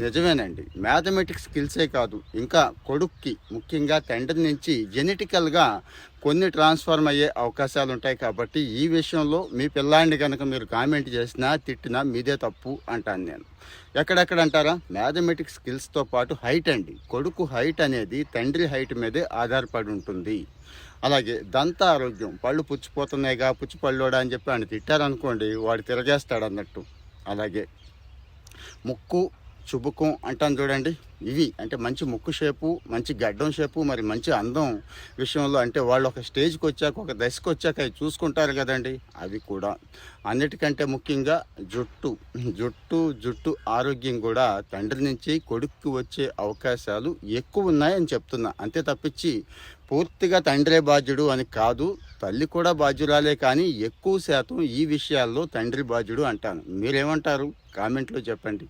నిజమేనండి. మ్యాథమెటిక్స్ స్కిల్సే కాదు, ఇంకా కొడుక్కి ముఖ్యంగా తండ్రి నుంచి జెనెటికల్‌గా కొన్ని ట్రాన్స్‌ఫార్మ్ అయ్యే అవకాశాలుంటాయి. కాబట్టి ఈ విషయంలో మీ పిల్లాడిని గనక మీరు కామెంట్ చేసినా, తిట్టినా మీదే తప్పు అంటాను నేను. ఎక్కడెక్కడంటారా? మ్యాథమెటిక్స్ స్కిల్స్‌తో పాటు హైట్ అండి. కొడుకు హైట్ అనేది తండ్రి హైట్ మీదే ఆధారపడి ఉంటుంది. అలాగే దంత ఆరోగ్యం, పళ్ళు పుచ్చిపోతున్నాయిగా, పుచ్చిపళ్ళోడా అని చెప్పి ఆయన తిట్టారనుకోండి, వాడు తిరగేస్తాడన్నట్టు. అలాగే ముక్కు, చుబుకం అంటాను చూడండి. ఇవి అంటే మంచి ముక్కు షేపు, మంచి గడ్డం షేపు, మరి మంచి అందం విషయంలో అంటే వాళ్ళు ఒక స్టేజ్కి వచ్చాక, ఒక దశకు వచ్చాక అవి చూసుకుంటారు కదండి. అవి కూడా అన్నిటికంటే ముఖ్యంగా జుట్టు ఆరోగ్యం కూడా తండ్రి నుంచి కొడుక్కి వచ్చే అవకాశాలు ఎక్కువ ఉన్నాయని చెప్తున్నా. అంతే తప్పించి పూర్తిగా తండ్రే బాధ్యుడు అని కాదు, తల్లి కూడా బాధ్యురాలే. కానీ ఎక్కువ శాతం ఈ విషయాల్లో తండ్రి బాధ్యుడు అంటాను. మీరేమంటారు? కామెంట్లో చెప్పండి.